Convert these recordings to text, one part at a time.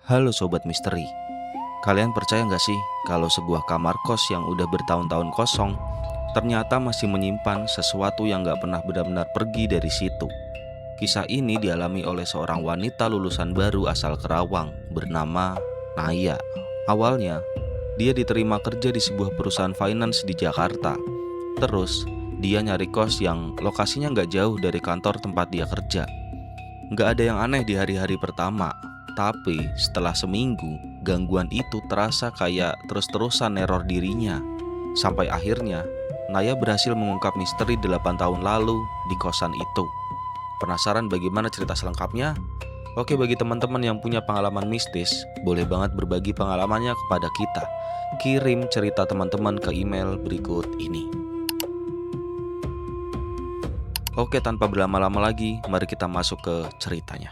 Halo Sobat Misteri, kalian percaya nggak sih kalau sebuah kamar kos yang udah bertahun-tahun kosong ternyata masih menyimpan sesuatu yang nggak pernah benar-benar pergi dari situ? Kisah ini dialami oleh seorang wanita lulusan baru asal Kerawang bernama Naya. Awalnya, dia diterima kerja di sebuah perusahaan finance di Jakarta. Terus, dia nyari kos yang lokasinya nggak jauh dari kantor tempat dia kerja. Nggak ada yang aneh di hari-hari pertama, tapi setelah seminggu, gangguan itu terasa kayak terus-terusan neror dirinya. Sampai akhirnya, Naya berhasil mengungkap misteri 8 tahun lalu di kosan itu. Penasaran bagaimana cerita selengkapnya? Oke, bagi teman-teman yang punya pengalaman mistis, boleh banget berbagi pengalamannya kepada kita. Kirim cerita teman-teman ke email berikut ini. Oke, tanpa berlama-lama lagi, mari kita masuk ke ceritanya.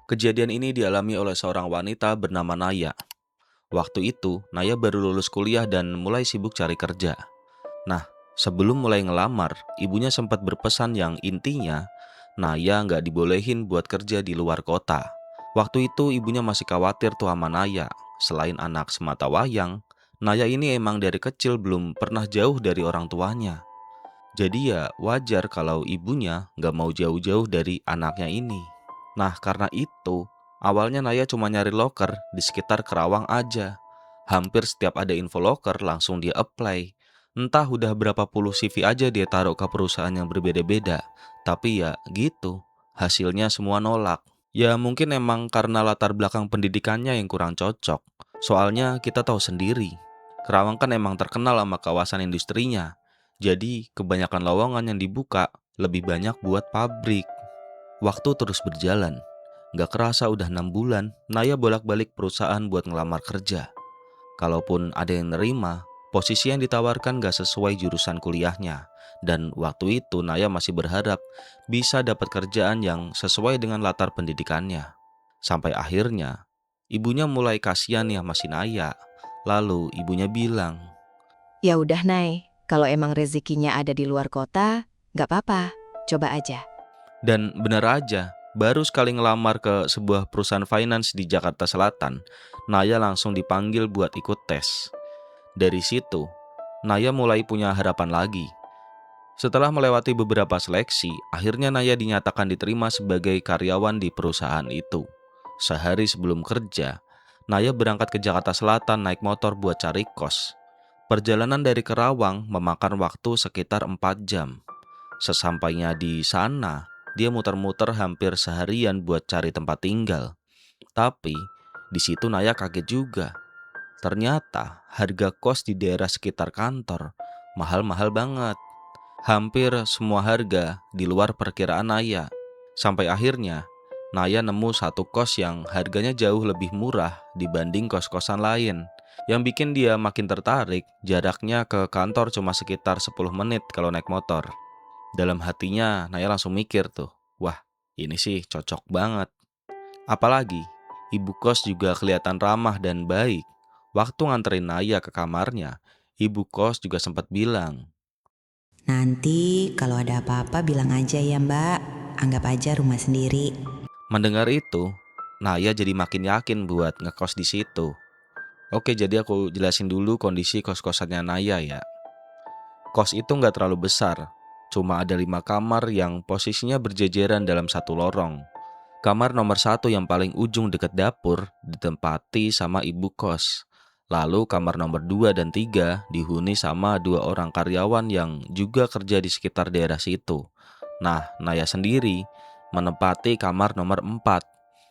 Kejadian ini dialami oleh seorang wanita bernama Naya. Waktu itu, Naya baru lulus kuliah dan mulai sibuk cari kerja. Nah, sebelum mulai ngelamar, ibunya sempat berpesan yang intinya, Naya nggak dibolehin buat kerja di luar kota. Waktu itu ibunya masih khawatir tuh sama Naya. Selain anak semata wayang, Naya ini emang dari kecil belum pernah jauh dari orang tuanya. Jadi ya wajar kalau ibunya nggak mau jauh-jauh dari anaknya ini. Nah, karena itu, awalnya Naya cuma nyari loker di sekitar Kerawang aja. Hampir setiap ada info loker langsung dia apply. Entah udah berapa puluh CV aja dia taruh ke perusahaan yang berbeda-beda. Tapi ya gitu, hasilnya semua nolak. Ya mungkin emang karena latar belakang pendidikannya yang kurang cocok. Soalnya kita tahu sendiri, Kerawang kan emang terkenal sama kawasan industrinya. Jadi kebanyakan lowongan yang dibuka lebih banyak buat pabrik. Waktu terus berjalan. Gak kerasa udah 6 bulan, Naya bolak-balik perusahaan buat ngelamar kerja. Kalaupun ada yang nerima, posisi yang ditawarkan gak sesuai jurusan kuliahnya. Dan waktu itu Naya masih berharap bisa dapat kerjaan yang sesuai dengan latar pendidikannya. Sampai akhirnya, ibunya mulai kasihan ya sama si Naya. Lalu ibunya bilang, Ya udah Nay, kalau emang rezekinya ada di luar kota, nggak apa-apa, coba aja. dan benar aja, baru sekali ngelamar ke sebuah perusahaan finance di Jakarta Selatan, Naya langsung dipanggil buat ikut tes. Dari situ, Naya mulai punya harapan lagi. Setelah melewati beberapa seleksi, akhirnya Naya dinyatakan diterima sebagai karyawan di perusahaan itu. Sehari sebelum kerja, Naya berangkat ke Jakarta Selatan naik motor buat cari kos. Perjalanan dari Kerawang memakan waktu sekitar 4 jam. Sesampainya di sana, dia muter-muter hampir seharian buat cari tempat tinggal. Tapi, di situ Naya kaget juga. Ternyata harga kos di daerah sekitar kantor mahal-mahal banget. Hampir semua harga di luar perkiraan Naya. Sampai akhirnya, Naya nemu satu kos yang harganya jauh lebih murah dibanding kos-kosan lain. Yang bikin dia makin tertarik, jaraknya ke kantor cuma sekitar 10 menit kalau naik motor. Dalam hatinya, Naya langsung mikir tuh, wah ini sih cocok banget. Apalagi, ibu kos juga kelihatan ramah dan baik. Waktu nganterin Naya ke kamarnya, ibu kos juga sempat bilang, Nanti kalau ada apa-apa bilang aja ya Mbak, anggap aja rumah sendiri. mendengar itu, Naya jadi makin yakin buat ngekos di situ. Oke, jadi aku jelasin dulu kondisi kos-kosannya Naya ya. Kos itu nggak terlalu besar, cuma ada 5 kamar yang posisinya berjejeran dalam satu lorong. Kamar nomor 1 yang paling ujung dekat dapur ditempati sama ibu kos. Lalu kamar nomor 2 dan 3 dihuni sama 2 orang karyawan yang juga kerja di sekitar daerah situ. Nah, Naya sendiri menempati kamar nomor 4.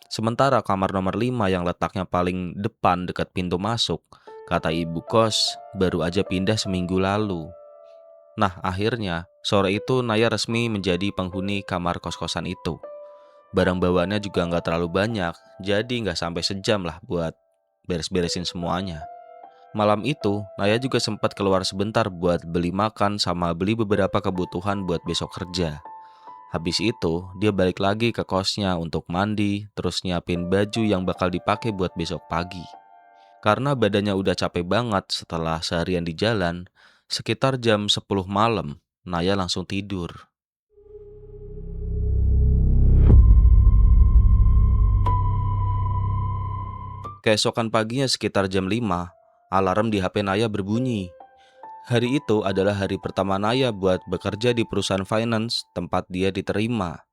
Sementara kamar nomor 5 yang letaknya paling depan dekat pintu masuk, kata ibu kos baru aja pindah seminggu lalu. Nah, akhirnya sore itu Naya resmi menjadi penghuni kamar kos-kosan itu. Barang bawaannya juga nggak terlalu banyak, jadi nggak sampai sejam lah buat beres-beresin semuanya. Malam itu, Naya juga sempat keluar sebentar buat beli makan sama beli beberapa kebutuhan buat besok kerja. Habis itu, dia balik lagi ke kosnya untuk mandi, terus nyiapin baju yang bakal dipakai buat besok pagi. Karena badannya udah capek banget setelah seharian di jalan, sekitar jam 10 malam, Naya langsung tidur. Keesokan paginya sekitar jam 5, alarm di HP Naya berbunyi. Hari itu adalah hari pertama Naya buat bekerja di perusahaan finance tempat dia diterima.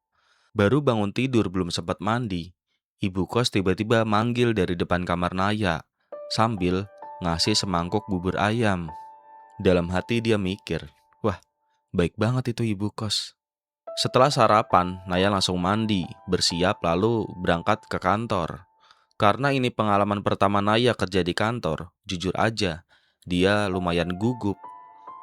Baru bangun tidur belum sempat mandi, ibu kos tiba-tiba manggil dari depan kamar Naya sambil ngasih semangkuk bubur ayam. Dalam hati dia mikir, wah baik banget itu ibu kos. Setelah sarapan, Naya langsung mandi, bersiap lalu berangkat ke kantor. Karena ini pengalaman pertama Naya kerja di kantor, jujur aja, dia lumayan gugup.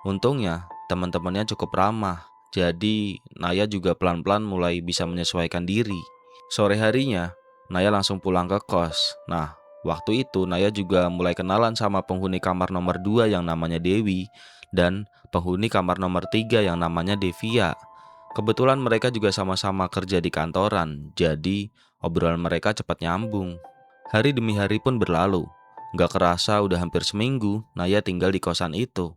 Untungnya, teman-temannya cukup ramah. Jadi, Naya juga pelan-pelan mulai bisa menyesuaikan diri. Sore harinya, Naya langsung pulang ke kos. Nah, waktu itu Naya juga mulai kenalan sama penghuni kamar nomor 2 yang namanya Dewi dan penghuni kamar nomor 3 yang namanya Devia. Kebetulan mereka juga sama-sama kerja di kantoran, jadi obrolan mereka cepat nyambung. Hari demi hari pun berlalu. Gak kerasa udah hampir seminggu Naya tinggal di kosan itu.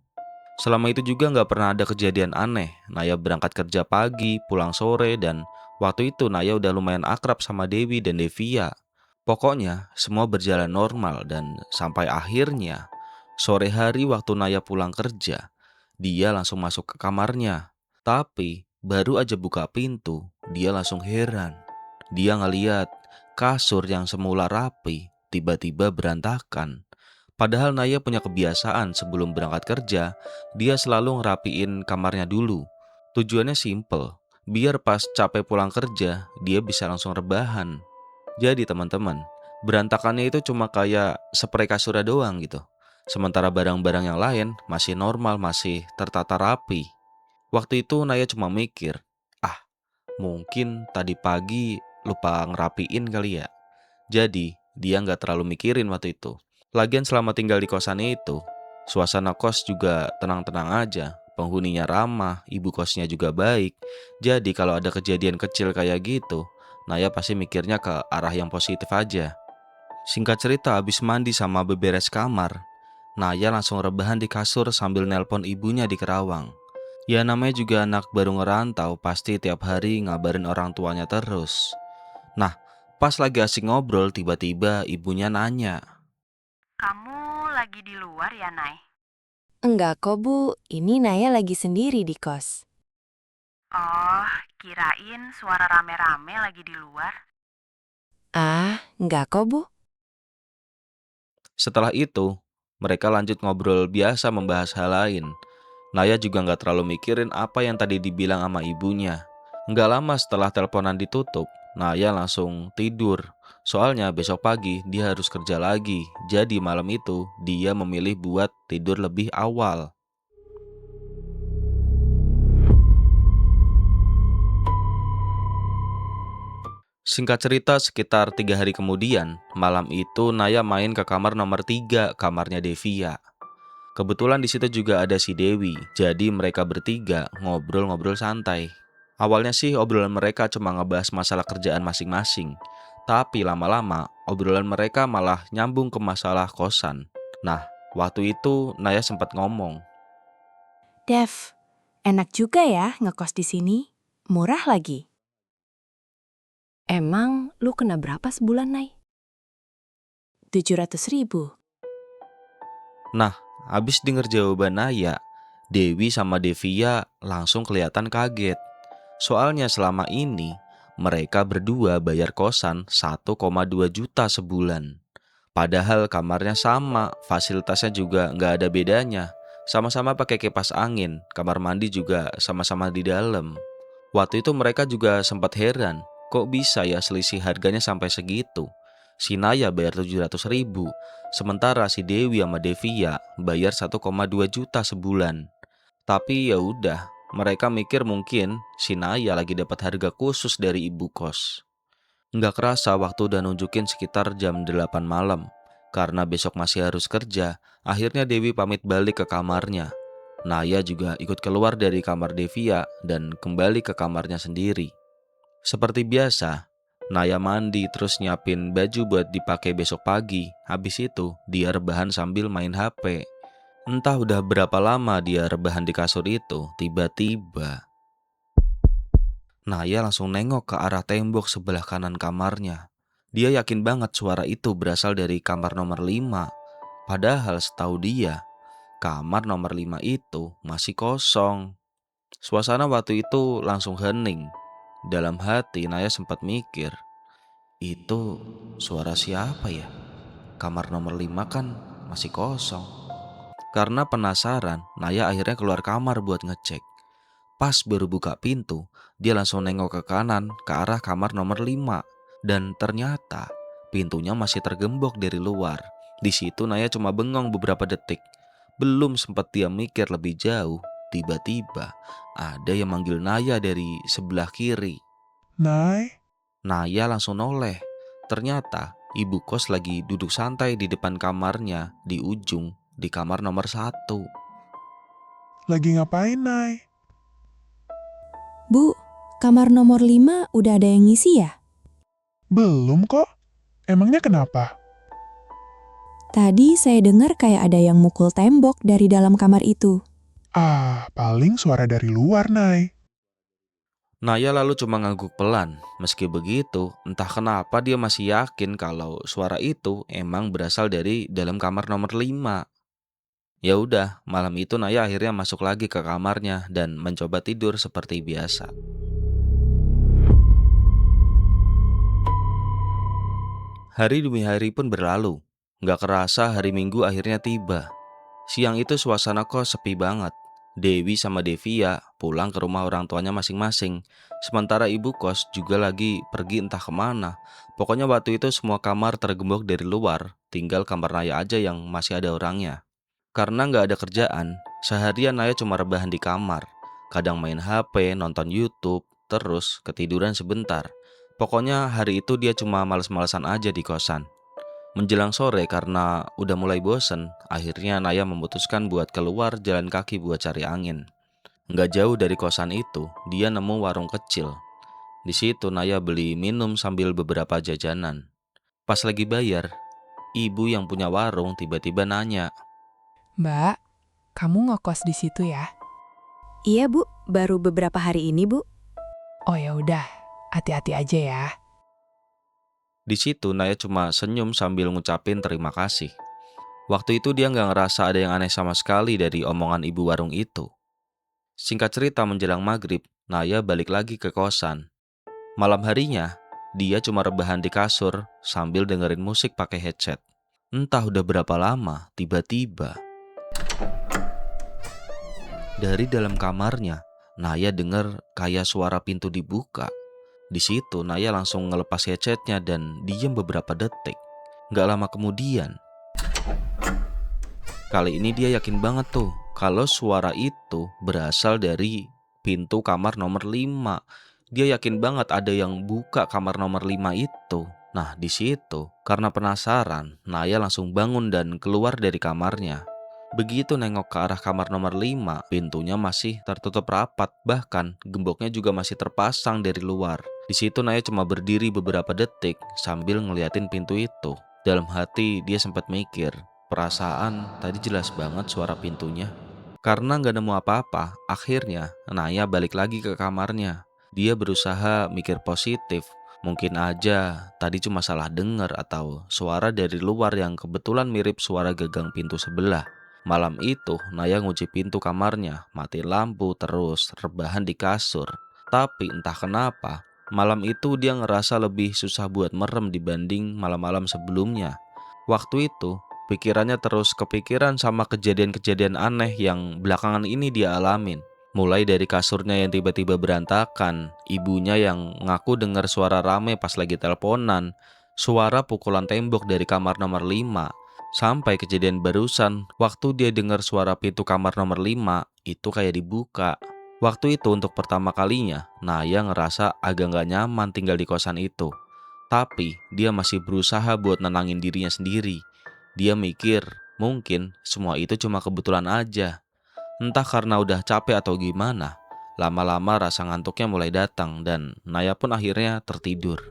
Selama itu juga nggak pernah ada kejadian aneh. Naya berangkat kerja pagi, pulang sore, dan waktu itu Naya udah lumayan akrab sama Dewi dan Devia. Pokoknya semua berjalan normal dan sampai akhirnya sore hari waktu Naya pulang kerja, dia langsung masuk ke kamarnya. Tapi baru aja buka pintu, dia langsung heran. Dia ngeliat kasur yang semula rapi tiba-tiba berantakan. Padahal Naya punya kebiasaan sebelum berangkat kerja, dia selalu ngerapiin kamarnya dulu. Tujuannya simple, biar pas capek pulang kerja, dia bisa langsung rebahan. Jadi teman-teman, berantakannya itu cuma kayak sprei kasurnya doang gitu. Sementara barang-barang yang lain masih normal, masih tertata rapi. Waktu itu Naya cuma mikir, ah mungkin tadi pagi lupa ngerapiin kali ya. Jadi dia nggak terlalu mikirin waktu itu. Lagian selama tinggal di kosannya itu, suasana kos juga tenang-tenang aja. Penghuninya ramah, ibu kosnya juga baik. Jadi kalau ada kejadian kecil kayak gitu, Naya pasti mikirnya ke arah yang positif aja. Singkat cerita, habis mandi sama beberes kamar, Naya langsung rebahan di kasur sambil nelpon ibunya di Kerawang. Ya namanya juga anak baru ngerantau, pasti tiap hari ngabarin orang tuanya terus. Nah, pas lagi asik ngobrol, tiba-tiba ibunya nanya. Kamu lagi di luar ya, Nay? Enggak kok Bu, ini Naya lagi sendiri di kos. Oh, kirain suara rame-rame lagi di luar. Ah, enggak kok Bu. Setelah itu, mereka lanjut ngobrol biasa membahas hal lain. Naya juga nggak terlalu mikirin apa yang tadi dibilang sama ibunya. Nggak lama setelah teleponan ditutup, Naya langsung tidur. Soalnya besok pagi dia harus kerja lagi. Jadi malam itu dia memilih buat tidur lebih awal. Singkat cerita, sekitar 3 hari kemudian, malam itu Naya main ke kamar nomor 3, kamarnya Devia. Kebetulan di situ juga ada si Dewi, jadi mereka bertiga ngobrol-ngobrol santai. Awalnya sih obrolan mereka cuma ngebahas masalah kerjaan masing-masing, tapi lama-lama obrolan mereka malah nyambung ke masalah kosan. Nah, waktu itu Naya sempat ngomong, Dev, enak juga ya ngekos di sini. Murah lagi. Emang lu kena berapa sebulan, Nay? 700.000. nah, abis denger jawaban Naya, Dewi sama Devia langsung kelihatan kaget. Soalnya selama ini mereka berdua bayar kosan 1,2 juta sebulan. Padahal kamarnya sama, fasilitasnya juga nggak ada bedanya. Sama-sama pakai kipas angin, kamar mandi juga sama-sama di dalam. Waktu itu mereka juga sempat heran, kok bisa ya selisih harganya sampai segitu. Si Naya bayar 700.000, sementara si Dewi sama Devia bayar 1,2 juta sebulan. Tapi ya udah, mereka mikir mungkin si Naya lagi dapat harga khusus dari ibu kos. Nggak kerasa waktu udah nunjukin sekitar jam 8 malam. Karena besok masih harus kerja, akhirnya Dewi pamit balik ke kamarnya. Naya juga ikut keluar dari kamar Devia dan kembali ke kamarnya sendiri. Seperti biasa, Naya mandi terus nyiapin baju buat dipakai besok pagi. Habis itu, dia rebahan sambil main HP. Entah udah berapa lama dia rebahan di kasur itu, tiba-tiba Naya langsung nengok ke arah tembok sebelah kanan kamarnya. Dia yakin banget suara itu berasal dari kamar nomor 5. Padahal setahu dia, kamar nomor 5 itu masih kosong. Suasana waktu itu langsung hening. Dalam hati Naya sempat mikir, itu suara siapa ya? Kamar nomor 5 kan masih kosong. Karena penasaran, Naya akhirnya keluar kamar buat ngecek. Pas baru buka pintu, dia langsung nengok ke kanan ke arah kamar nomor 5. Dan ternyata pintunya masih tergembok dari luar. Di situ Naya cuma bengong beberapa detik. Belum sempat dia mikir lebih jauh, tiba-tiba ada yang manggil Naya dari sebelah kiri. Nay, Naya langsung noleh. Ternyata ibu kos lagi duduk santai di depan kamarnya di ujung di kamar nomor 1. lagi ngapain, Nay? Bu, kamar nomor 5 udah ada yang ngisi ya? Belum kok. Emangnya kenapa? Tadi saya dengar kayak ada yang mukul tembok dari dalam kamar itu. Paling suara dari luar, Nay. Naya lalu cuma ngangguk pelan. Meski begitu, entah kenapa dia masih yakin kalau suara itu emang berasal dari dalam kamar nomor 5. Ya udah, malam itu Naya akhirnya masuk lagi ke kamarnya dan mencoba tidur seperti biasa. Hari demi hari pun berlalu. Gak kerasa hari Minggu akhirnya tiba. Siang itu suasana kos sepi banget. Dewi sama Devia pulang ke rumah orang tuanya masing-masing. Sementara ibu kos juga lagi pergi entah kemana. Pokoknya waktu itu semua kamar tergembok dari luar. Tinggal kamar Naya aja yang masih ada orangnya. Karena gak ada kerjaan, seharian Naya cuma rebahan di kamar. Kadang main HP, nonton YouTube, terus ketiduran sebentar. Pokoknya hari itu dia cuma males-malesan aja di kosan. Menjelang sore karena udah mulai bosen, akhirnya Naya memutuskan buat keluar jalan kaki buat cari angin. Nggak jauh dari kosan itu, dia nemu warung kecil. Di situ Naya beli minum sambil beberapa jajanan. Pas lagi bayar, ibu yang punya warung tiba-tiba nanya, Mbak, kamu ngekos di situ ya? Iya Bu, baru beberapa hari ini Bu. Oh ya udah, hati-hati aja ya. Di situ Naya cuma senyum sambil ngucapin terima kasih. Waktu itu dia nggak ngerasa ada yang aneh sama sekali dari omongan ibu warung itu. Singkat cerita menjelang maghrib, Naya balik lagi ke kosan. Malam harinya, dia cuma rebahan di kasur sambil dengerin musik pakai headset. Entah udah berapa lama, tiba-tiba dari dalam kamarnya, Naya dengar kayak suara pintu dibuka. Di situ Naya langsung ngelepas headsetnya dan diam beberapa detik. Gak lama kemudian, kali ini dia yakin banget tuh kalau suara itu berasal dari pintu kamar nomor 5. Dia yakin banget ada yang buka kamar nomor 5 itu. Nah di situ karena penasaran, Naya langsung bangun dan keluar dari kamarnya. Begitu nengok ke arah kamar nomor 5, pintunya masih tertutup rapat, bahkan gemboknya juga masih terpasang dari luar. Di situ Naya cuma berdiri beberapa detik sambil ngeliatin pintu itu. Dalam hati dia sempat mikir, perasaan tadi jelas banget suara pintunya. Karena gak nemu apa-apa, akhirnya Naya balik lagi ke kamarnya. Dia berusaha mikir positif. Mungkin aja tadi cuma salah dengar atau suara dari luar yang kebetulan mirip suara gagang pintu sebelah. Malam itu Naya ngunci pintu kamarnya, mati lampu terus rebahan di kasur. Tapi entah kenapa, malam itu dia ngerasa lebih susah buat merem dibanding malam-malam sebelumnya. Waktu itu, pikirannya terus kepikiran sama kejadian-kejadian aneh yang belakangan ini dia alamin. Mulai dari kasurnya yang tiba-tiba berantakan, ibunya yang ngaku dengar suara rame pas lagi teleponan, suara pukulan tembok dari kamar nomor 5, sampai kejadian barusan waktu dia dengar suara pintu kamar nomor 5 itu kayak dibuka. Waktu itu untuk pertama kalinya, Naya ngerasa agak gak nyaman tinggal di kosan itu. Tapi dia masih berusaha buat nenangin dirinya sendiri. Dia mikir mungkin semua itu cuma kebetulan aja. Entah karena udah capek atau gimana, lama-lama rasa ngantuknya mulai datang dan Naya pun akhirnya tertidur.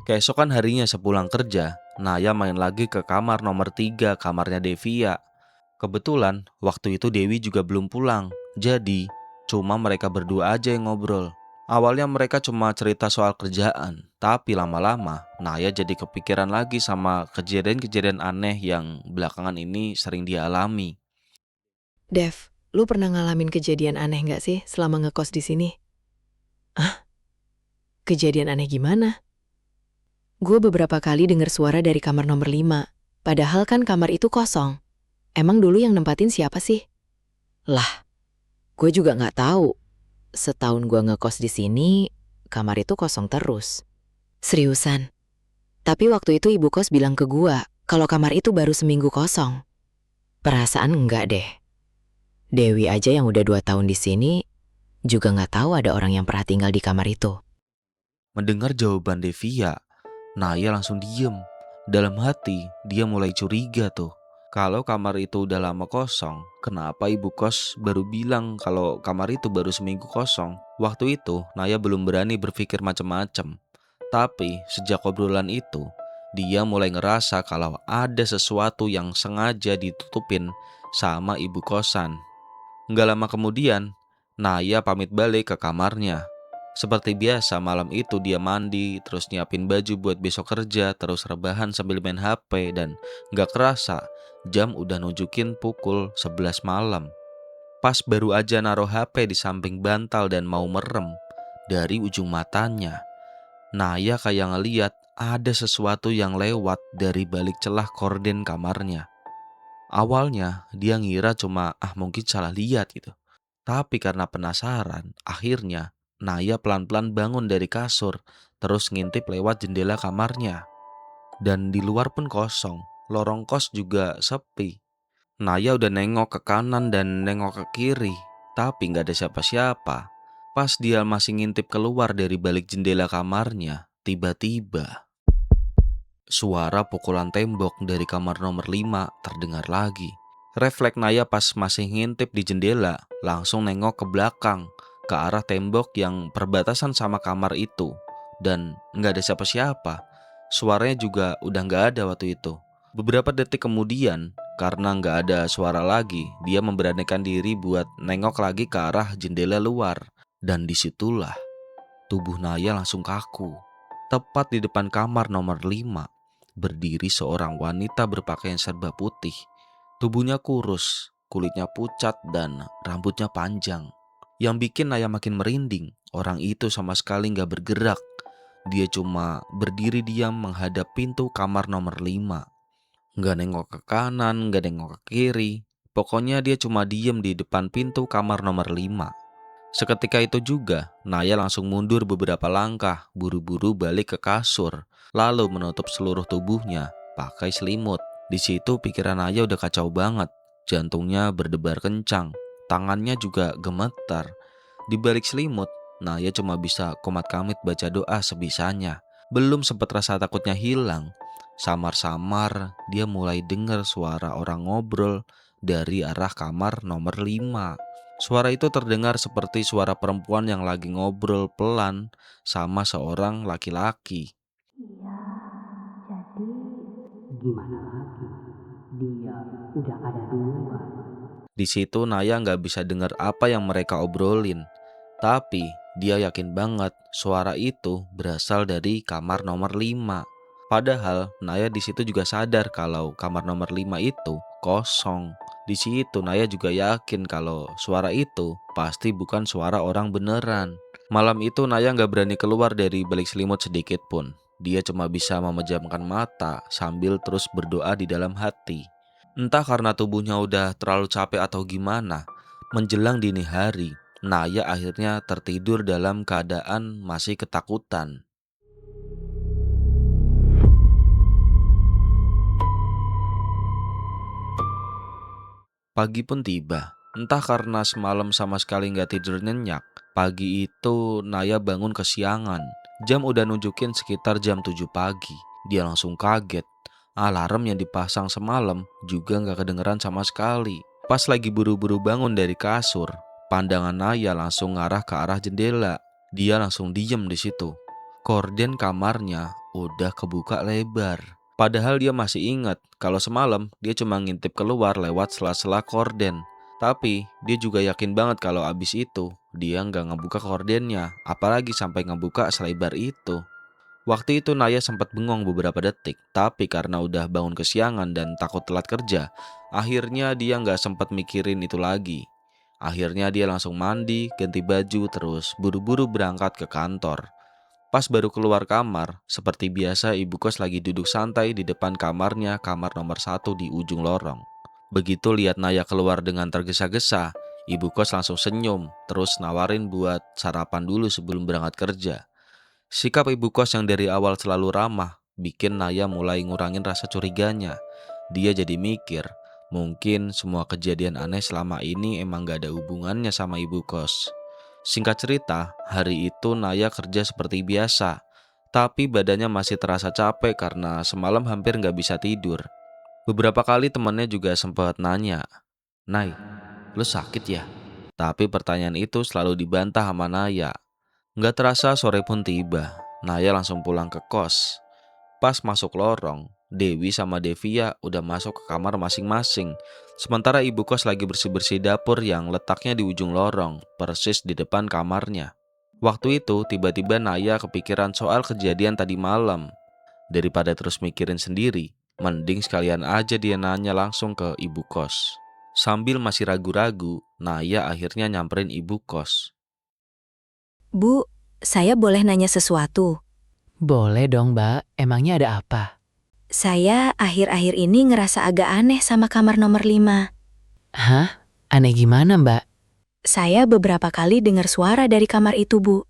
Keesokan harinya sepulang kerja, Naya main lagi ke kamar nomor 3, kamarnya Devia. Kebetulan waktu itu Dewi juga belum pulang, jadi cuma mereka berdua aja yang ngobrol. Awalnya mereka cuma cerita soal kerjaan, tapi lama-lama Naya jadi kepikiran lagi sama kejadian-kejadian aneh yang belakangan ini sering dia alami. Dev, lu pernah ngalamin kejadian aneh nggak sih selama ngekos di sini? Kejadian aneh gimana? Gue beberapa kali dengar suara dari kamar nomor 5, padahal kan kamar itu kosong. Emang dulu yang nempatin siapa sih? Lah, gue juga nggak tahu. Setahun gue ngekos di sini, kamar itu kosong terus. Seriusan. Tapi waktu itu ibu kos bilang ke gue kalau kamar itu baru seminggu kosong. Perasaan enggak deh. Dewi aja yang udah 2 tahun di sini juga nggak tahu ada orang yang pernah tinggal di kamar itu. Mendengar jawaban Devia, Naya langsung diem. Dalam hati, dia mulai curiga tuh. Kalau kamar itu udah lama kosong, kenapa ibu kos baru bilang kalau kamar itu baru seminggu kosong? Waktu itu, Naya belum berani berpikir macam-macam. Tapi, sejak obrolan itu, dia mulai ngerasa kalau ada sesuatu yang sengaja ditutupin sama ibu kosan. Nggak lama kemudian, Naya pamit balik ke kamarnya. Seperti biasa malam itu dia mandi, terus nyiapin baju buat besok kerja, terus rebahan sambil main HP dan gak kerasa jam udah nunjukin pukul 11 malam. Pas baru aja naruh HP di samping bantal dan mau merem, dari ujung matanya Naya kayak ngeliat ada sesuatu yang lewat dari balik celah korden kamarnya. Awalnya dia ngira cuma mungkin salah lihat gitu. Tapi karena penasaran, akhirnya Naya pelan-pelan bangun dari kasur, terus ngintip lewat jendela kamarnya. Dan di luar pun kosong, lorong kos juga sepi. Naya udah nengok ke kanan dan nengok ke kiri, tapi gak ada siapa-siapa. Pas dia masih ngintip keluar dari balik jendela kamarnya, tiba-tiba suara pukulan tembok dari kamar nomor 5 terdengar lagi. Refleks Naya pas masih ngintip di jendela, langsung nengok ke belakang, ke arah tembok yang perbatasan sama kamar itu. Dan nggak ada siapa-siapa. Suaranya juga udah nggak ada waktu itu. Beberapa detik kemudian, karena nggak ada suara lagi, dia memberanikan diri buat nengok lagi ke arah jendela luar. Dan disitulah tubuh Naya langsung kaku. Tepat di depan kamar nomor 5, berdiri seorang wanita berpakaian serba putih. Tubuhnya kurus, kulitnya pucat dan rambutnya panjang. Yang bikin Naya makin merinding, orang itu sama sekali gak bergerak. Dia cuma berdiri diam menghadap pintu kamar nomor 5. Gak nengok ke kanan, gak nengok ke kiri. Pokoknya dia cuma diem di depan pintu kamar nomor 5. Seketika itu juga, Naya langsung mundur beberapa langkah, buru-buru balik ke kasur, lalu menutup seluruh tubuhnya pakai selimut. Di situ pikiran Naya udah kacau banget, jantungnya berdebar kencang, tangannya juga gemetar. Di balik selimut, Naya cuma bisa komat-kamit baca doa sebisanya. Belum sempat rasa takutnya hilang, samar-samar dia mulai dengar suara orang ngobrol dari arah kamar nomor 5. Suara itu terdengar seperti suara perempuan yang lagi ngobrol pelan sama seorang laki-laki. Gimana lagi? Dia udah ada duluan. Di situ Naya nggak bisa dengar apa yang mereka obrolin, tapi dia yakin banget suara itu berasal dari kamar nomor 5. Padahal Naya di situ juga sadar kalau kamar nomor 5 itu kosong. Di situ Naya juga yakin kalau suara itu pasti bukan suara orang beneran. Malam itu Naya nggak berani keluar dari balik selimut sedikit pun. Dia cuma bisa memejamkan mata sambil terus berdoa di dalam hati. Entah karena tubuhnya udah terlalu capek atau gimana, menjelang dini hari, Naya akhirnya tertidur dalam keadaan masih ketakutan. Pagi pun tiba. Entah karena semalam sama sekali nggak tidur nyenyak, pagi itu Naya bangun kesiangan. Jam udah nunjukin sekitar jam 7 pagi. Dia langsung kaget. Alarm yang dipasang semalam juga nggak kedengeran sama sekali. Pas lagi buru-buru bangun dari kasur, pandangan Naya langsung ngarah ke arah jendela. Dia langsung diem di situ. Korden kamarnya udah kebuka lebar. Padahal dia masih ingat kalau semalam dia cuma ngintip keluar lewat sela-sela korden. Tapi dia juga yakin banget kalau abis itu dia nggak ngebuka kordennya, apalagi sampai ngebuka selebar itu. Waktu itu Naya sempat bengong beberapa detik, tapi karena udah bangun kesiangan dan takut telat kerja, akhirnya dia nggak sempat mikirin itu lagi. Akhirnya dia langsung mandi, ganti baju, terus buru-buru berangkat ke kantor. Pas baru keluar kamar, seperti biasa ibu kos lagi duduk santai di depan kamarnya, kamar nomor 1 di ujung lorong. Begitu lihat Naya keluar dengan tergesa-gesa, ibu kos langsung senyum, terus nawarin buat sarapan dulu sebelum berangkat kerja. Sikap ibu kos yang dari awal selalu ramah bikin Naya mulai ngurangin rasa curiganya. Dia jadi mikir, mungkin semua kejadian aneh selama ini emang gak ada hubungannya sama ibu kos. Singkat cerita, hari itu Naya kerja seperti biasa, tapi badannya masih terasa capek karena semalam hampir gak bisa tidur. Beberapa kali temannya juga sempat nanya, "Nay, lu sakit ya?" Tapi pertanyaan itu selalu dibantah sama Naya. Nggak terasa sore pun tiba. Naya langsung pulang ke kos. Pas masuk lorong, Dewi sama Devia udah masuk ke kamar masing-masing. Sementara ibu kos lagi bersih-bersih dapur yang letaknya di ujung lorong, persis di depan kamarnya. Waktu itu tiba-tiba Naya kepikiran soal kejadian tadi malam. Daripada terus mikirin sendiri, mending sekalian aja dia nanya langsung ke ibu kos. Sambil masih ragu-ragu, Naya akhirnya nyamperin ibu kos. Bu, saya boleh nanya sesuatu? Boleh dong, Mbak. Emangnya ada apa? Saya akhir-akhir ini ngerasa agak aneh sama kamar nomor 5. Hah? Aneh gimana, Mbak? Saya beberapa kali dengar suara dari kamar itu, Bu.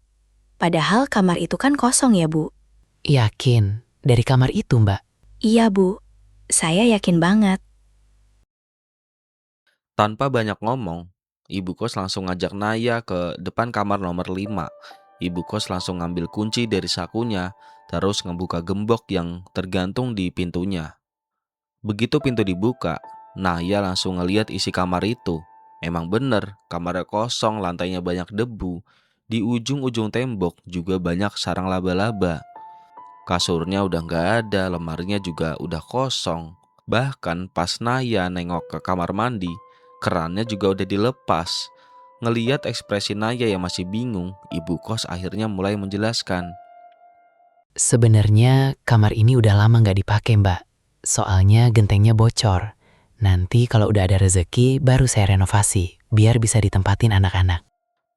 Padahal kamar itu kan kosong ya, Bu? Yakin? Dari kamar itu, Mbak? Iya, Bu. Saya yakin banget. Tanpa banyak ngomong, ibu kos langsung ngajak Naya ke depan kamar nomor 5. Ibu kos langsung ngambil kunci dari sakunya, terus ngebuka gembok yang tergantung di pintunya. Begitu pintu dibuka, Naya langsung ngeliat isi kamar itu. Emang bener, kamarnya kosong, lantainya banyak debu. Di ujung-ujung tembok juga banyak sarang laba-laba. Kasurnya udah nggak ada, lemarinya juga udah kosong. Bahkan pas Naya nengok ke kamar mandi, kerannya juga udah dilepas. Ngeliat ekspresi Naya yang masih bingung, ibu kos akhirnya mulai menjelaskan. Sebenarnya kamar ini udah lama nggak dipakai, Mbak. Soalnya gentengnya bocor. Nanti kalau udah ada rezeki, baru saya renovasi, biar bisa ditempatin anak-anak.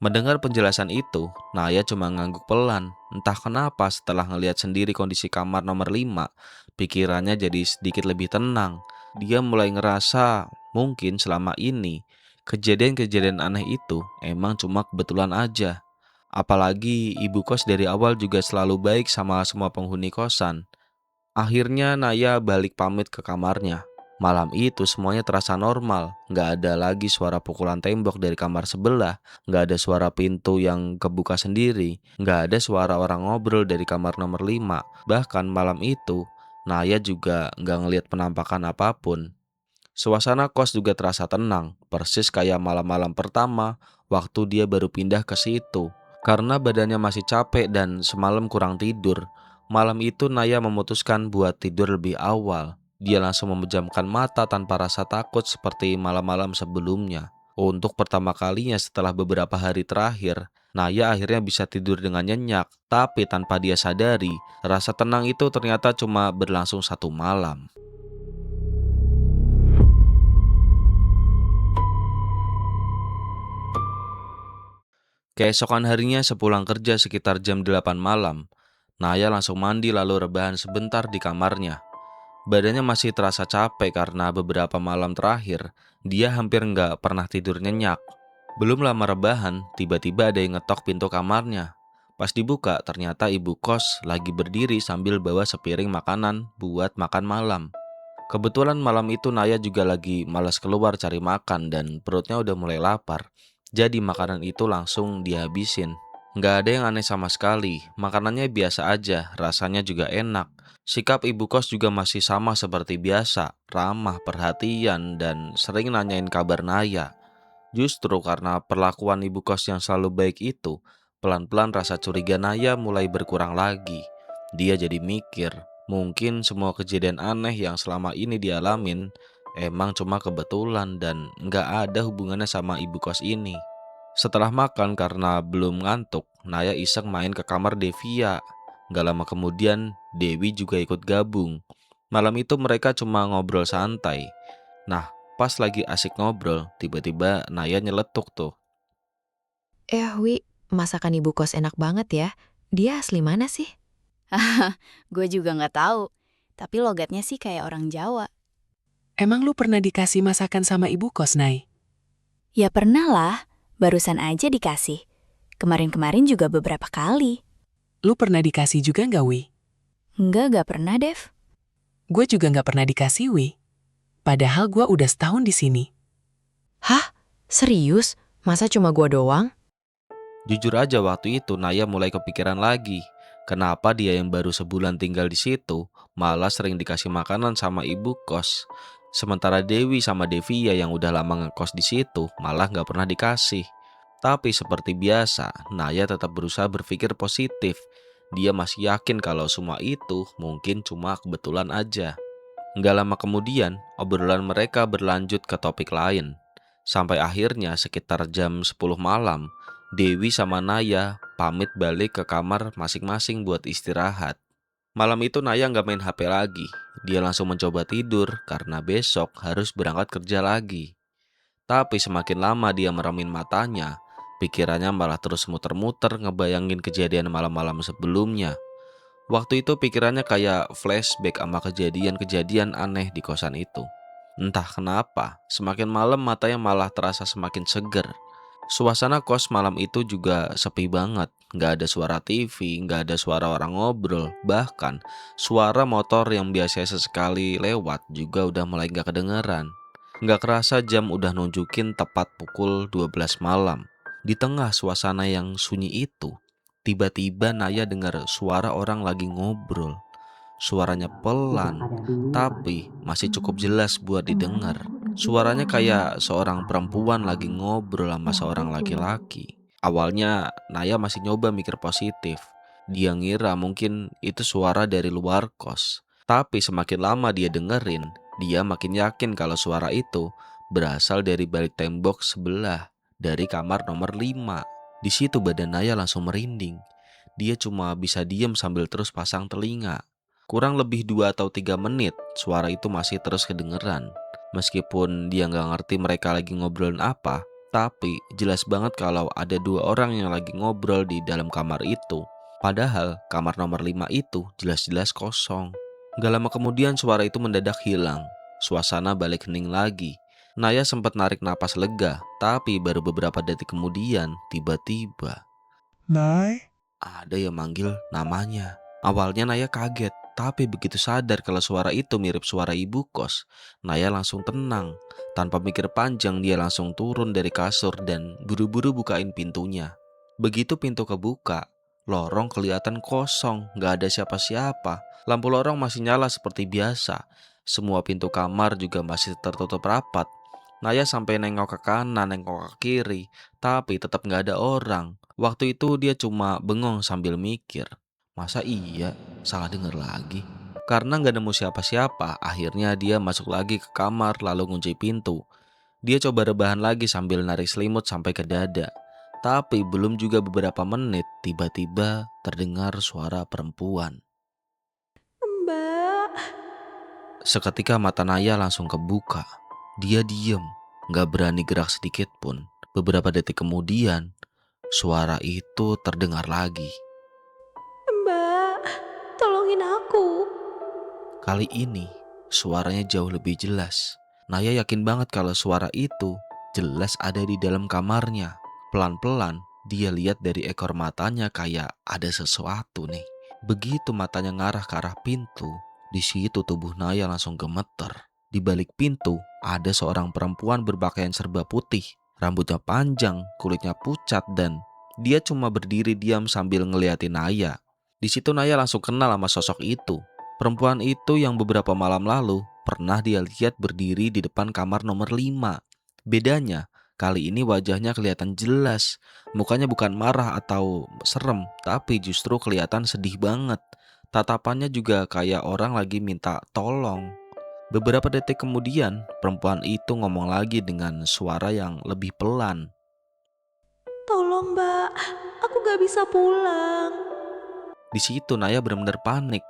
Mendengar penjelasan itu, Naya cuma ngangguk pelan. Entah kenapa setelah ngelihat sendiri kondisi kamar nomor 5, pikirannya jadi sedikit lebih tenang. Dia mulai ngerasa mungkin selama ini kejadian-kejadian aneh itu emang cuma kebetulan aja. Apalagi ibu kos dari awal juga selalu baik sama semua penghuni kosan. Akhirnya Naya balik pamit ke kamarnya. Malam itu semuanya terasa normal. Nggak ada lagi suara pukulan tembok dari kamar sebelah. Nggak ada suara pintu yang kebuka sendiri. Nggak ada suara orang ngobrol dari kamar nomor 5. Bahkan malam itu, Naya juga nggak ngelihat penampakan apapun. Suasana kos juga terasa tenang, persis kayak malam-malam pertama waktu dia baru pindah ke situ. Karena badannya masih capek dan semalam kurang tidur, malam itu Naya memutuskan buat tidur lebih awal. Dia langsung memejamkan mata tanpa rasa takut seperti malam-malam sebelumnya. Untuk pertama kalinya setelah beberapa hari terakhir, Naya akhirnya bisa tidur dengan nyenyak. Tapi tanpa dia sadari, rasa tenang itu ternyata cuma berlangsung 1 malam. Keesokan harinya sepulang kerja sekitar jam 8 malam, Naya langsung mandi lalu rebahan sebentar di kamarnya. Badannya masih terasa capek karena beberapa malam terakhir, dia hampir nggak pernah tidur nyenyak. Belum lama rebahan, tiba-tiba ada yang ngetok pintu kamarnya. Pas dibuka, ternyata ibu kos lagi berdiri sambil bawa sepiring makanan buat makan malam. Kebetulan malam itu Naya juga lagi malas keluar cari makan dan perutnya udah mulai lapar. Jadi makanan itu langsung dihabisin. Nggak ada yang aneh sama sekali, makanannya biasa aja, rasanya juga enak. Sikap ibu kos juga masih sama seperti biasa, ramah, perhatian, dan sering nanyain kabar Naya. Justru karena perlakuan ibu kos yang selalu baik itu, pelan-pelan rasa curiga Naya mulai berkurang lagi. Dia jadi mikir, mungkin semua kejadian aneh yang selama ini dialamin emang cuma kebetulan dan nggak ada hubungannya sama ibu kos ini. Setelah makan karena belum ngantuk, Naya iseng main ke kamar Devia. Gak lama kemudian, Dewi juga ikut gabung. Malam itu mereka cuma ngobrol santai. Nah, pas lagi asik ngobrol, tiba-tiba Naya nyeletuk tuh. Wi, masakan ibu kos enak banget ya. Dia asli mana sih? Gue juga nggak tahu, tapi logatnya sih kayak orang Jawa. Emang lu pernah dikasih masakan sama ibu kos, Nay? Ya pernah lah, barusan aja dikasih. Kemarin-kemarin juga beberapa kali. Lu pernah dikasih juga nggak, Wi? Nggak pernah, Dev. Gue juga nggak pernah dikasih, Wi. Padahal gue udah setahun di sini. Hah? Serius? Masa cuma gua doang? Jujur aja waktu itu Naya mulai kepikiran lagi. Kenapa dia yang baru sebulan tinggal di situ malah sering dikasih makanan sama ibu kos. Sementara Dewi sama Devia yang udah lama ngekos di situ malah nggak pernah dikasih. Tapi seperti biasa, Naya tetap berusaha berpikir positif. Dia masih yakin kalau semua itu mungkin cuma kebetulan aja. Nggak lama kemudian, obrolan mereka berlanjut ke topik lain. Sampai akhirnya sekitar jam 10 malam, Dewi sama Naya pamit balik ke kamar masing-masing buat istirahat. Malam itu Naya nggak main HP lagi. Dia langsung mencoba tidur karena besok harus berangkat kerja lagi. Tapi semakin lama dia meremin matanya, pikirannya malah terus muter-muter ngebayangin kejadian malam-malam sebelumnya. Waktu itu pikirannya kayak flashback sama kejadian-kejadian aneh di kosan itu. Entah kenapa, semakin malam matanya malah terasa semakin seger. Suasana kos malam itu juga sepi banget. Nggak ada suara TV, nggak ada suara orang ngobrol. Bahkan suara motor yang biasanya sesekali lewat juga udah mulai nggak kedengeran. Nggak kerasa jam udah nunjukin tepat pukul 12 malam. Di tengah suasana yang sunyi itu, tiba-tiba Naya dengar suara orang lagi ngobrol. Suaranya pelan, tapi masih cukup jelas buat didengar. Suaranya kayak seorang perempuan lagi ngobrol sama seorang laki-laki. Awalnya Naya masih nyoba mikir positif. Dia ngira mungkin itu suara dari luar kos. Tapi semakin lama dia dengerin, dia makin yakin kalau suara itu berasal dari balik tembok sebelah, dari kamar nomor 5. Di situ badan Naya langsung merinding. Dia cuma bisa diam sambil terus pasang telinga. Kurang lebih 2 atau 3 menit, suara itu masih terus kedengeran. Meskipun dia nggak ngerti mereka lagi ngobrolin apa, tapi jelas banget kalau ada 2 orang yang lagi ngobrol di dalam kamar itu. Padahal kamar nomor 5 itu jelas-jelas kosong. Gak lama kemudian suara itu mendadak hilang. Suasana balik hening lagi. Naya sempat narik napas lega, tapi baru beberapa detik kemudian tiba-tiba Nay, ada yang manggil namanya. Awalnya Naya kaget, tapi begitu sadar kalau suara itu mirip suara ibu kos, Naya langsung tenang. Tanpa mikir panjang, dia langsung turun dari kasur dan buru-buru bukain pintunya. Begitu pintu kebuka, lorong kelihatan kosong, gak ada siapa-siapa. Lampu lorong masih nyala seperti biasa. Semua pintu kamar juga masih tertutup rapat. Naya sampai nengok ke kanan, nengok ke kiri, tapi tetap gak ada orang. Waktu itu dia cuma bengong sambil mikir, masa iya salah dengar lagi? Karena gak nemu siapa-siapa, akhirnya dia masuk lagi ke kamar lalu ngunci pintu. Dia coba rebahan lagi sambil narik selimut sampai ke dada. Tapi belum juga beberapa menit, tiba-tiba terdengar suara perempuan. Mbak. Seketika mata Naya langsung kebuka. Dia diem, gak berani gerak sedikit pun. Beberapa detik kemudian, suara itu terdengar lagi. Mbak, tolongin aku. Kali ini, suaranya jauh lebih jelas. Naya yakin banget kalau suara itu jelas ada di dalam kamarnya. Pelan-pelan, dia lihat dari ekor matanya kayak ada sesuatu nih. Begitu matanya ngarah ke arah pintu, di situ tubuh Naya langsung gemeter. Di balik pintu, ada seorang perempuan berpakaian serba putih. Rambutnya panjang, kulitnya pucat, dan Dia cuma berdiri diam sambil ngeliatin Naya. Di situ Naya langsung kenal sama sosok itu. Perempuan itu yang beberapa malam lalu pernah dia lihat berdiri di depan kamar nomor 5. Bedanya, kali ini wajahnya kelihatan jelas. Mukanya bukan marah atau serem, tapi justru kelihatan sedih banget. Tatapannya juga kayak orang lagi minta tolong. Beberapa detik kemudian, perempuan itu ngomong lagi dengan suara yang lebih pelan. Tolong mbak, aku gak bisa pulang. Di situ Naya benar-benar panik.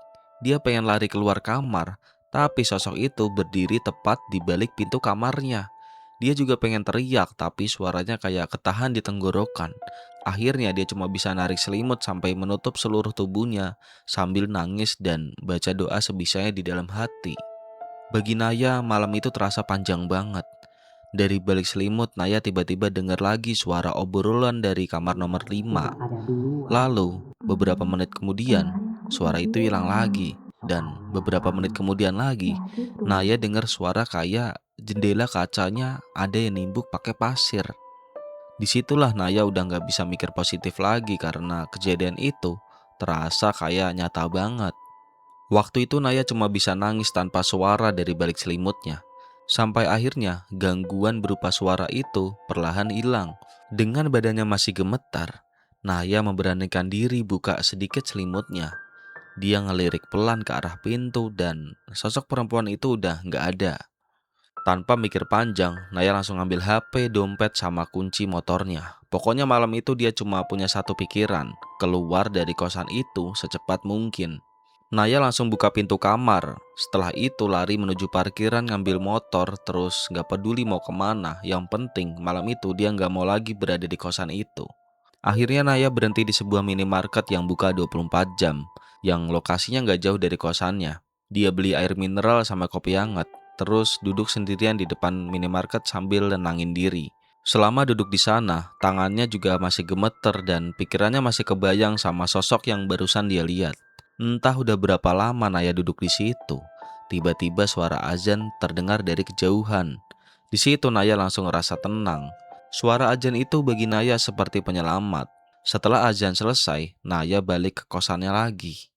Dia pengen lari keluar kamar, tapi sosok itu berdiri tepat di balik pintu kamarnya. Dia juga pengen teriak, tapi suaranya kayak ketahan di tenggorokan. Akhirnya dia cuma bisa narik selimut sampai menutup seluruh tubuhnya sambil nangis dan baca doa sebisanya di dalam hati. Bagi Naya, malam itu terasa panjang banget. Dari balik selimut, Naya tiba-tiba dengar lagi suara obrolan dari kamar nomor 5. Lalu, beberapa menit kemudian, suara itu hilang lagi. Dan beberapa menit kemudian lagi, Naya dengar suara kayak jendela kacanya ada yang nimbuk pakai pasir. Disitulah Naya udah gak bisa mikir positif lagi karena kejadian itu terasa kayak nyata banget. Waktu itu Naya cuma bisa nangis tanpa suara dari balik selimutnya. Sampai akhirnya gangguan berupa suara itu perlahan hilang. Dengan badannya masih gemetar, Naya memberanikan diri buka sedikit selimutnya. Dia ngelirik pelan ke arah pintu dan sosok perempuan itu udah gak ada. Tanpa mikir panjang, Naya langsung ambil HP, dompet, sama kunci motornya. Pokoknya malam itu dia cuma punya satu pikiran, keluar dari kosan itu secepat mungkin. Naya langsung buka pintu kamar. Setelah itu lari menuju parkiran ngambil motor, terus gak peduli mau kemana. Yang penting malam itu dia gak mau lagi berada di kosan itu. Akhirnya Naya berhenti di sebuah minimarket yang buka 24 jam, yang lokasinya gak jauh dari kosannya. Dia beli air mineral sama kopi hangat, terus duduk sendirian di depan minimarket sambil nenangin diri. Selama duduk di sana, tangannya juga masih gemeter dan pikirannya masih kebayang sama sosok yang barusan dia lihat. Entah udah berapa lama Naya duduk di situ. Tiba-tiba suara azan terdengar dari kejauhan. Di situ Naya langsung ngerasa tenang. Suara azan itu bagi Naya seperti penyelamat. Setelah azan selesai, Naya balik ke kosannya lagi.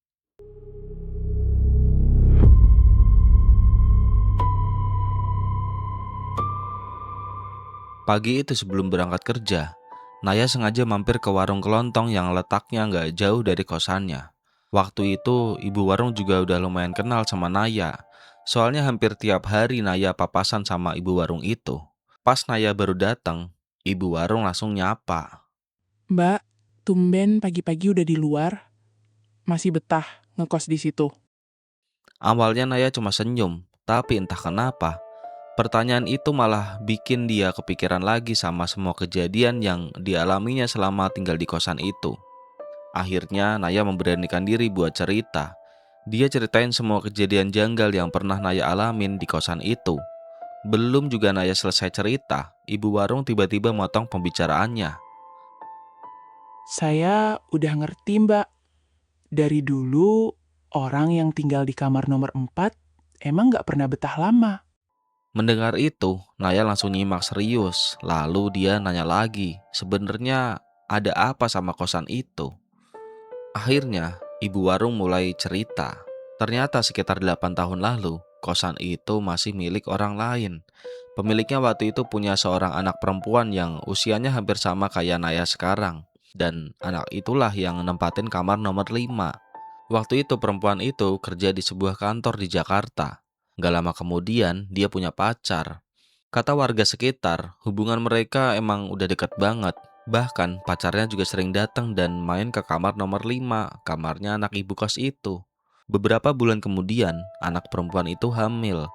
Pagi itu sebelum berangkat kerja, Naya sengaja mampir ke warung kelontong yang letaknya gak jauh dari kosannya. Waktu itu ibu warung juga udah lumayan kenal sama Naya. Soalnya hampir tiap hari Naya papasan sama ibu warung itu. Pas Naya baru datang, ibu warung langsung nyapa. Mbak, tumben pagi-pagi udah di luar. Masih betah ngekos di situ. Awalnya Naya cuma senyum, tapi entah kenapa pertanyaan itu malah bikin dia kepikiran lagi sama semua kejadian yang dialaminya selama tinggal di kosan itu. Akhirnya Naya memberanikan diri buat cerita. Dia ceritain semua kejadian janggal yang pernah Naya alamin di kosan itu. Belum juga Naya selesai cerita, ibu warung tiba-tiba motong pembicaraannya. Saya udah ngerti mbak. Dari dulu, orang yang tinggal di kamar nomor 4 emang gak pernah betah lama. Mendengar itu, Naya langsung nyimak serius. Lalu dia nanya lagi, sebenarnya ada apa sama kosan itu? Akhirnya, ibu warung mulai cerita. Ternyata sekitar 8 tahun lalu, kosan itu masih milik orang lain. Pemiliknya waktu itu punya seorang anak perempuan yang usianya hampir sama kayak Naya sekarang. Dan anak itulah yang nempatin kamar nomor 5. Waktu itu perempuan itu kerja di sebuah kantor di Jakarta. Gak lama kemudian, dia punya pacar. Kata warga sekitar, hubungan mereka emang udah deket banget. Bahkan pacarnya juga sering datang dan main ke kamar nomor 5, kamarnya anak ibu kos itu. Beberapa bulan kemudian, anak perempuan itu hamil.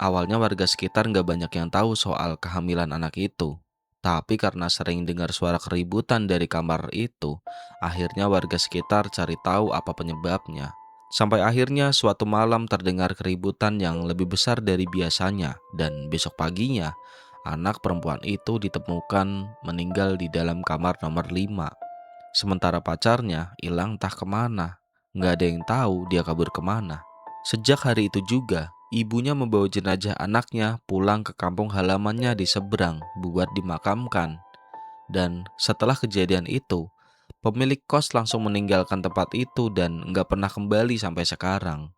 Awalnya warga sekitar gak banyak yang tahu soal kehamilan anak itu. Tapi karena sering dengar suara keributan dari kamar itu, akhirnya warga sekitar cari tahu apa penyebabnya. Sampai akhirnya suatu malam terdengar keributan yang lebih besar dari biasanya. Dan besok paginya, anak perempuan itu ditemukan meninggal di dalam kamar nomor 5. Sementara pacarnya hilang entah kemana. Nggak ada yang tahu dia kabur kemana. Sejak hari itu juga, ibunya membawa jenazah anaknya pulang ke kampung halamannya di seberang buat dimakamkan. Dan setelah kejadian itu, pemilik kos langsung meninggalkan tempat itu dan nggak pernah kembali sampai sekarang.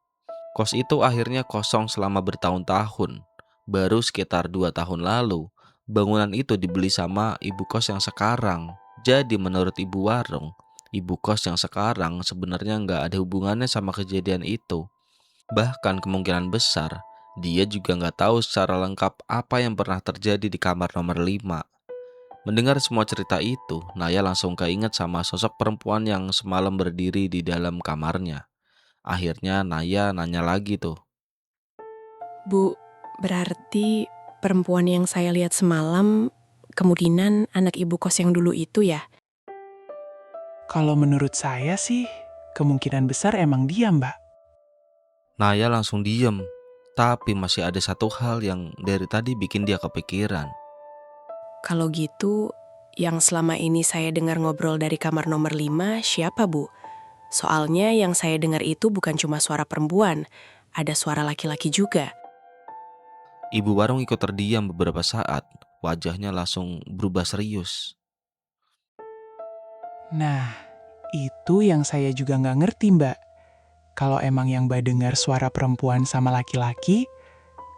Kos itu akhirnya kosong selama bertahun-tahun. Baru sekitar 2 tahun lalu, bangunan itu dibeli sama ibu kos yang sekarang. Jadi menurut ibu warung, ibu kos yang sekarang sebenarnya nggak ada hubungannya sama kejadian itu. Bahkan kemungkinan besar, dia juga nggak tahu secara lengkap apa yang pernah terjadi di kamar nomor 5. Mendengar semua cerita itu, Naya langsung keinget sama sosok perempuan yang semalam berdiri di dalam kamarnya. Akhirnya Naya nanya lagi tuh. Bu, berarti perempuan yang saya lihat semalam kemungkinan anak ibu kos yang dulu itu ya? Kalau menurut saya sih, kemungkinan besar emang dia, Mbak. Naya langsung diem, tapi masih ada satu hal yang dari tadi bikin dia kepikiran. Kalau gitu, yang selama ini saya dengar ngobrol dari kamar nomor 5 siapa, Bu? Soalnya yang saya dengar itu bukan cuma suara perempuan, ada suara laki-laki juga. Ibu warung ikut terdiam beberapa saat, wajahnya langsung berubah serius. Nah, itu yang saya juga nggak ngerti, Mbak. Kalau emang yang Mbak dengar suara perempuan sama laki-laki,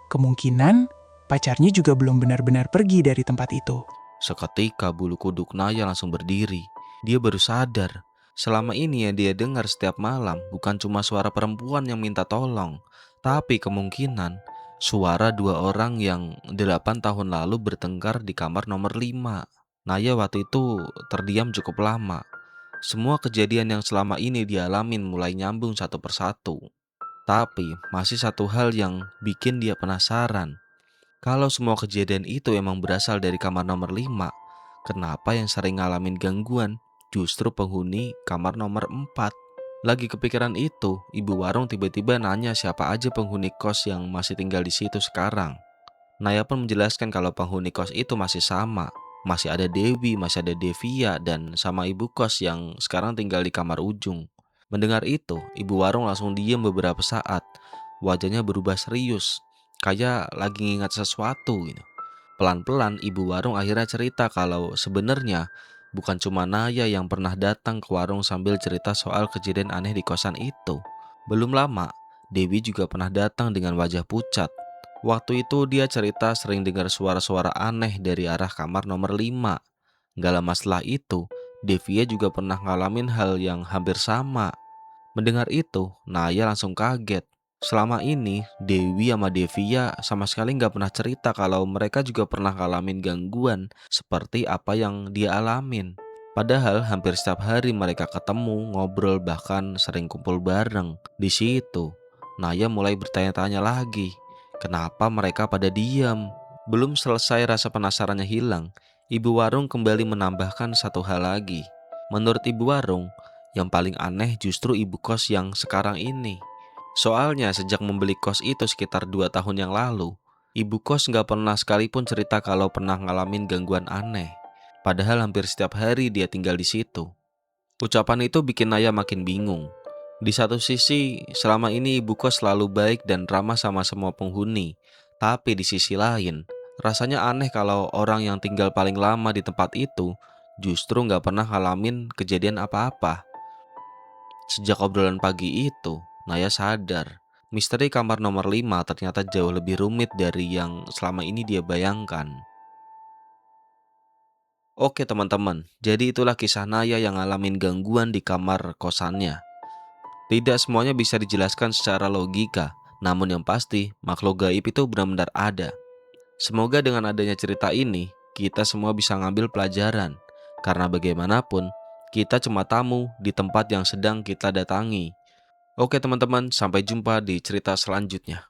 kemungkinan pacarnya juga belum benar-benar pergi dari tempat itu. Seketika bulu kuduk Naya langsung berdiri. Dia baru sadar, selama ini yang dia dengar setiap malam bukan cuma suara perempuan yang minta tolong, tapi kemungkinan suara 2 orang yang 8 tahun lalu bertengkar di kamar nomor 5. Naya waktu itu terdiam cukup lama. Semua kejadian yang selama ini dialamin mulai nyambung satu persatu. Tapi masih satu hal yang bikin dia penasaran. Kalau semua kejadian itu emang berasal dari kamar nomor 5, kenapa yang sering ngalamin gangguan justru penghuni kamar nomor 4? Lagi kepikiran itu, ibu warung tiba-tiba nanya siapa aja penghuni kos yang masih tinggal di situ sekarang. Naya pun menjelaskan kalau penghuni kos itu masih sama. Masih ada Dewi, masih ada Devia, dan sama ibu kos yang sekarang tinggal di kamar ujung. Mendengar itu, ibu warung langsung diem beberapa saat. Wajahnya berubah serius, kayak lagi ngingat sesuatu gitu. Pelan-pelan ibu warung akhirnya cerita kalau sebenarnya bukan cuma Naya yang pernah datang ke warung sambil cerita soal kejadian aneh di kosan itu. Belum lama, Dewi juga pernah datang dengan wajah pucat. Waktu itu dia cerita sering dengar suara-suara aneh dari arah kamar nomor 5. Gak lama setelah itu, Devia juga pernah ngalamin hal yang hampir sama. Mendengar itu, Naya langsung kaget. Selama ini, Dewi sama Devia sama sekali nggak pernah cerita kalau mereka juga pernah ngalamin gangguan seperti apa yang dia alamin. Padahal hampir setiap hari mereka ketemu, ngobrol, bahkan sering kumpul bareng. Di situ, Naya mulai bertanya-tanya lagi, kenapa mereka pada diam? Belum selesai rasa penasarannya hilang, ibu warung kembali menambahkan satu hal lagi. Menurut ibu warung, yang paling aneh justru ibu kos yang sekarang ini. Soalnya sejak membeli kos itu sekitar 2 tahun yang lalu, ibu kos nggak pernah sekalipun cerita kalau pernah ngalamin gangguan aneh. Padahal hampir setiap hari dia tinggal di situ. Ucapan itu bikin Naya makin bingung. Di satu sisi, selama ini ibu kos selalu baik dan ramah sama semua penghuni. Tapi di sisi lain, rasanya aneh kalau orang yang tinggal paling lama di tempat itu justru nggak pernah ngalamin kejadian apa-apa. Sejak obrolan pagi itu, Naya sadar, misteri kamar nomor 5 ternyata jauh lebih rumit dari yang selama ini dia bayangkan. Oke teman-teman, jadi itulah kisah Naya yang ngalamin gangguan di kamar kosannya. Tidak semuanya bisa dijelaskan secara logika, namun yang pasti makhluk gaib itu benar-benar ada. Semoga dengan adanya cerita ini, kita semua bisa ngambil pelajaran. Karena bagaimanapun, kita cuma tamu di tempat yang sedang kita datangi. Oke teman-teman, sampai jumpa di cerita selanjutnya.